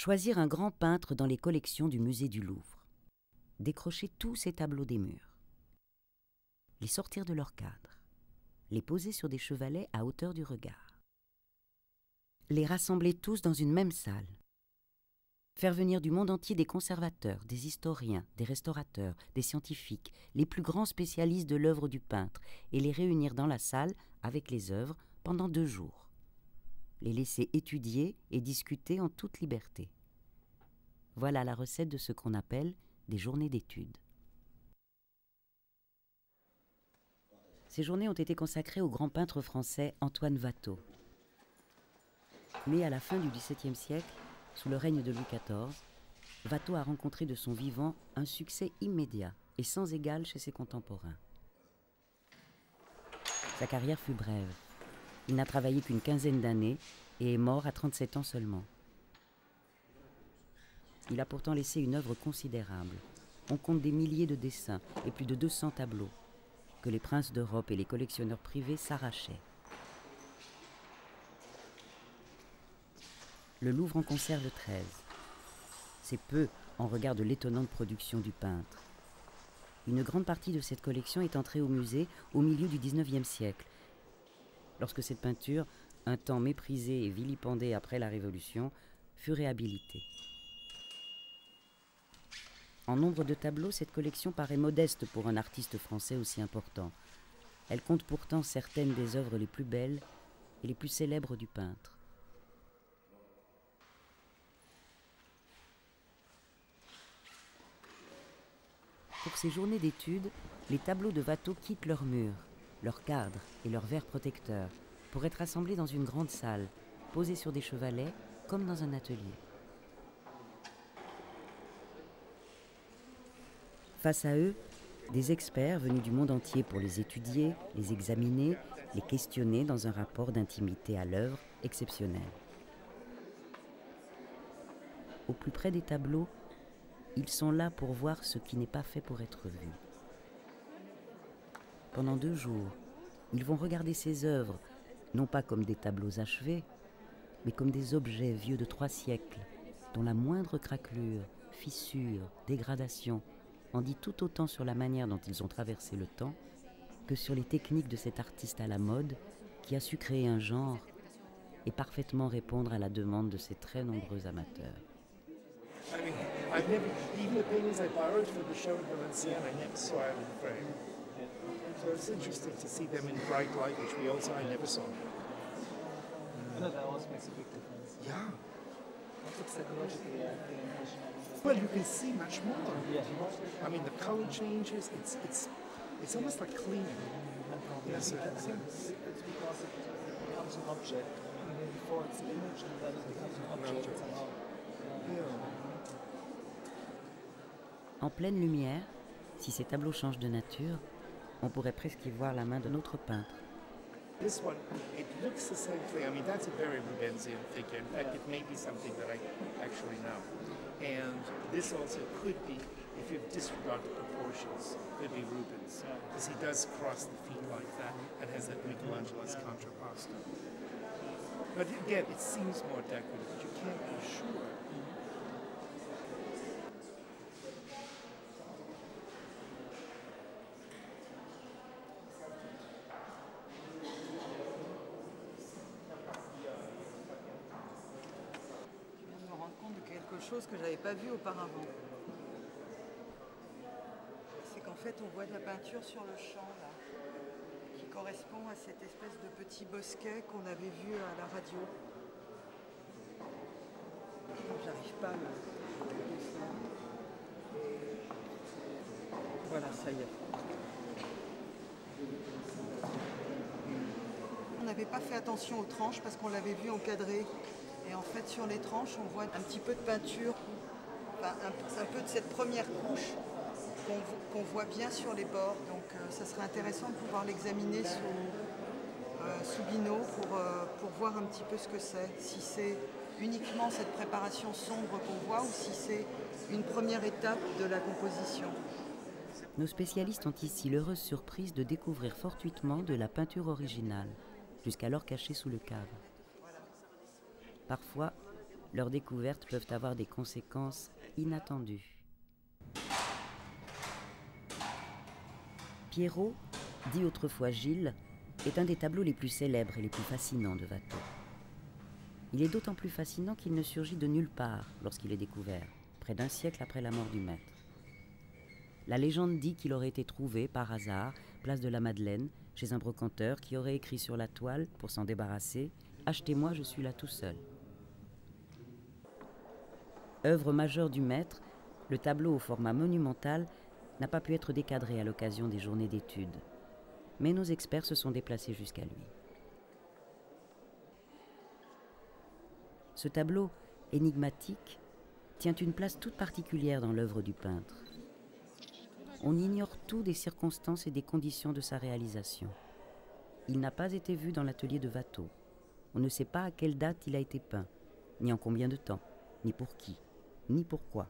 choisir un grand peintre dans les collections du musée du Louvre, décrocher tous ces tableaux des murs, les sortir de leur cadre, les poser sur des chevalets à hauteur du regard, les rassembler tous dans une même salle, faire venir du monde entier des conservateurs, des historiens, des restaurateurs, des scientifiques, les plus grands spécialistes de l'œuvre du peintre, et les réunir dans la salle avec les œuvres pendant 2 jours. Les laisser étudier et discuter en toute liberté. Voilà la recette de ce qu'on appelle des journées d'études. Ces journées ont été consacrées au grand peintre français Antoine Watteau. Né à la fin du XVIIe siècle, sous le règne de Louis XIV, Watteau a rencontré de son vivant un succès immédiat et sans égal chez ses contemporains. Sa carrière fut brève. Il n'a travaillé qu'une quinzaine d'années et est mort à 37 ans seulement. Il a pourtant laissé une œuvre considérable. On compte des milliers de dessins et plus de 200 tableaux que les princes d'Europe et les collectionneurs privés s'arrachaient. Le Louvre en conserve 13. C'est peu en regard de l'étonnante production du peintre. Une grande partie de cette collection est entrée au musée au milieu du XIXe siècle, lorsque cette peinture, un temps méprisée et vilipendée après la Révolution, fut réhabilitée. En nombre de tableaux, cette collection paraît modeste pour un artiste français aussi important. Elle compte pourtant certaines des œuvres les plus belles et les plus célèbres du peintre. Pour ces journées d'études, les tableaux de Watteau quittent leurs murs, leurs cadres et leurs verres protecteurs pour être assemblés dans une grande salle, posés sur des chevalets comme dans un atelier. Face à eux, des experts venus du monde entier pour les étudier, les examiner, les questionner dans un rapport d'intimité à l'œuvre exceptionnel. Au plus près des tableaux, ils sont là pour voir ce qui n'est pas fait pour être vu. Pendant 2 jours, ils vont regarder ces œuvres, non pas comme des tableaux achevés, mais comme des objets vieux de 3 siècles, dont la moindre craquelure, fissure, dégradation en dit tout autant sur la manière dont ils ont traversé le temps que sur les techniques de cet artiste à la mode qui a su créer un genre et parfaitement répondre à la demande de ses très nombreux amateurs. I mean, I've never, even the paintings I borrowed for the show in Valenciennes, I never saw it in frame. So it's interesting to see them in bright light, which we also, I never saw. No, that also makes a big difference. Yeah. Also psychologically, I think. Well, you can see much more. Yeah. I mean, the color changes. It's almost like cleaning in a certain sense. It's because it becomes an object. I mean, before it's an image, and then it becomes an object somehow. En pleine lumière, si ces tableaux changent de nature, on pourrait presque y voir la main d'un autre peintre. This one, it looks the same thing. I mean, that's a very Rubensian figure. In fact, it may be something that I actually know. And this also could be, if you disregard the proportions, could be Rubens, because he does cross the feet like that and has that Michelangelo's contrapposto. But again, it seems more decorative, but you can't be sure. Chose que j'avais pas vu auparavant. C'est qu'en fait on voit de la peinture sur le champ là, qui correspond à cette espèce de petit bosquet qu'on avait vu à la radio. J'arrive pas à le dessin. Voilà, ça y est. On n'avait pas fait attention aux tranches parce qu'on l'avait vu encadré. Et en fait, sur les tranches, on voit un petit peu de peinture, enfin, un peu de cette première couche qu'on voit bien sur les bords. Donc, ça serait intéressant de pouvoir l'examiner sous bino pour voir un petit peu ce que c'est. Si c'est uniquement cette préparation sombre qu'on voit ou si c'est une première étape de la composition. Nos spécialistes ont ici l'heureuse surprise de découvrir fortuitement de la peinture originale, jusqu'alors cachée sous le cadre. Parfois, leurs découvertes peuvent avoir des conséquences inattendues. Pierrot, dit autrefois Gilles, est un des tableaux les plus célèbres et les plus fascinants de Watteau. Il est d'autant plus fascinant qu'il ne surgit de nulle part lorsqu'il est découvert, près d'un siècle après la mort du maître. La légende dit qu'il aurait été trouvé, par hasard, place de la Madeleine, chez un brocanteur qui aurait écrit sur la toile, pour s'en débarrasser, « Achetez-moi, je suis là tout seul ». Œuvre majeure du maître, le tableau au format monumental n'a pas pu être décadré à l'occasion des journées d'études. Mais nos experts se sont déplacés jusqu'à lui. Ce tableau, énigmatique, tient une place toute particulière dans l'œuvre du peintre. On ignore tout des circonstances et des conditions de sa réalisation. Il n'a pas été vu dans l'atelier de Watteau. On ne sait pas à quelle date il a été peint, ni en combien de temps, ni pour qui, ni pourquoi.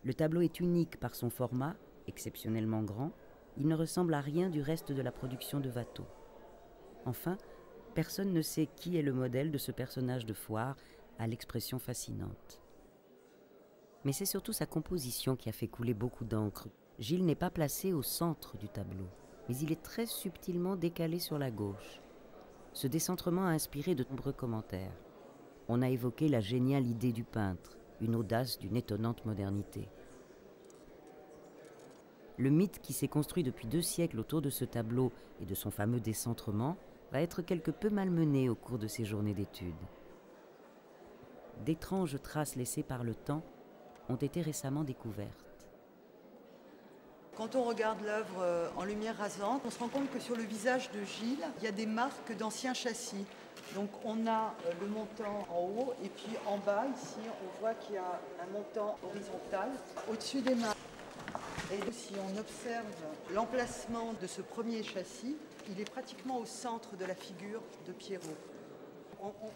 Le tableau est unique par son format, exceptionnellement grand. Il ne ressemble à rien du reste de la production de Watteau. Enfin, personne ne sait qui est le modèle de ce personnage de foire à l'expression fascinante. Mais c'est surtout sa composition qui a fait couler beaucoup d'encre. Gilles n'est pas placé au centre du tableau, mais il est très subtilement décalé sur la gauche. Ce décentrement a inspiré de nombreux commentaires. On a évoqué la géniale idée du peintre, une audace d'une étonnante modernité. Le mythe qui s'est construit depuis 2 siècles autour de ce tableau et de son fameux décentrement va être quelque peu malmené au cours de ces journées d'études. D'étranges traces laissées par le temps ont été récemment découvertes. Quand on regarde l'œuvre en lumière rasante, on se rend compte que sur le visage de Gilles, il y a des marques d'anciens châssis. Donc on a le montant en haut et puis en bas, ici, on voit qu'il y a un montant horizontal au-dessus des mains. Et si on observe l'emplacement de ce premier châssis, il est pratiquement au centre de la figure de Pierrot.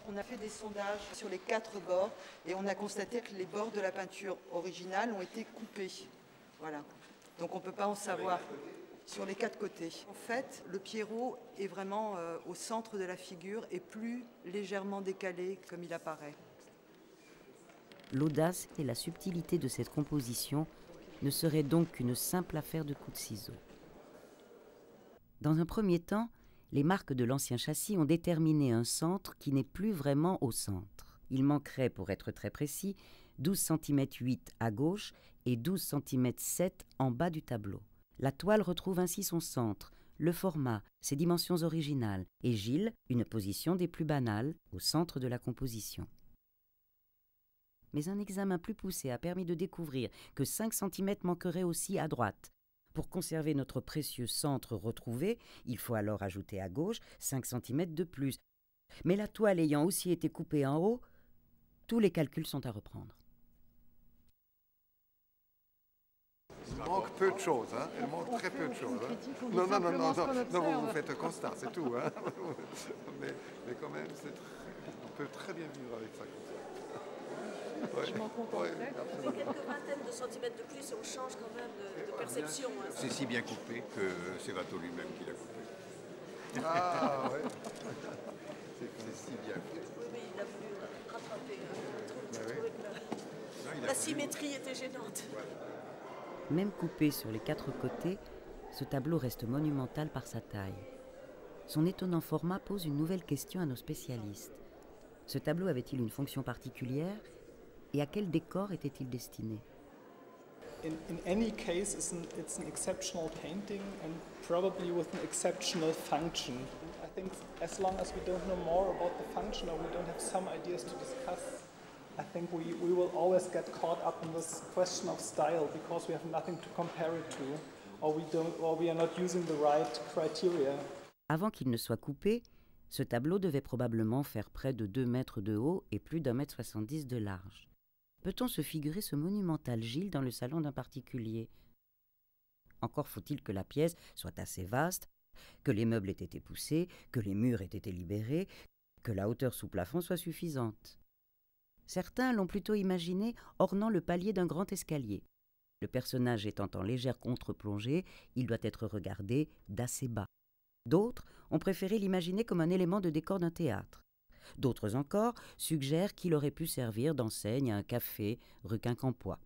On a fait des sondages sur les 4 bords et on a constaté que les bords de la peinture originale ont été coupés. Voilà. Donc on ne peut pas en savoir sur les 4 côtés. En fait, le Pierrot est vraiment au centre de la figure et plus légèrement décalé comme il apparaît. L'audace et la subtilité de cette composition ne serait donc qu'une simple affaire de coups de ciseaux. Dans un premier temps, les marques de l'ancien châssis ont déterminé un centre qui n'est plus vraiment au centre. Il manquerait, pour être très précis, 12 cm 8 à gauche et 12 cm 7 en bas du tableau. La toile retrouve ainsi son centre, le format, ses dimensions originales, et Gilles, une position des plus banales, au centre de la composition. Mais un examen plus poussé a permis de découvrir que 5 cm manqueraient aussi à droite. Pour conserver notre précieux centre retrouvé, il faut alors ajouter à gauche 5 cm de plus. Mais la toile ayant aussi été coupée en haut, tous les calculs sont à reprendre. Il manque peu de choses, hein. Il manque très peu de choses. Hein. Non, vous faites un constat, c'est tout. Hein. mais quand même, on peut très bien vivre avec ça. Ouais. Je m'en contenterai. Avec quelques vingtaines de centimètres de plus, on change quand même de perception. Hein. C'est si bien coupé que c'est Watteau lui-même qui l'a coupé. Ah, ouais. C'est si bien fait. Oui, il a voulu rattraper. Oui. La symétrie était gênante. Même coupé sur les 4 côtés, ce tableau reste monumental par sa taille. Son étonnant format pose une nouvelle question à nos spécialistes. Ce tableau avait-il une fonction particulière et à quel décor était-il destiné? In any case, it's an exceptional painting and probably with an exceptional function. I think as long as we don't know more about the function or we don't have some ideas to discuss, I think we will always get caught up in this question of style because we have nothing to compare it to or we are not using the right criteria. Avant qu'il ne soit coupé, ce tableau devait probablement faire près de 2 mètres de haut et plus d'1,70 m de large. Peut-on se figurer ce monumental Gilles dans le salon d'un particulier? Encore faut-il que la pièce soit assez vaste, que les meubles aient été poussés, que les murs aient été libérés, que la hauteur sous plafond soit suffisante. Certains l'ont plutôt imaginé ornant le palier d'un grand escalier. Le personnage étant en légère contre-plongée, il doit être regardé d'assez bas. D'autres ont préféré l'imaginer comme un élément de décor d'un théâtre. D'autres encore suggèrent qu'il aurait pu servir d'enseigne à un café rue Quincampoix.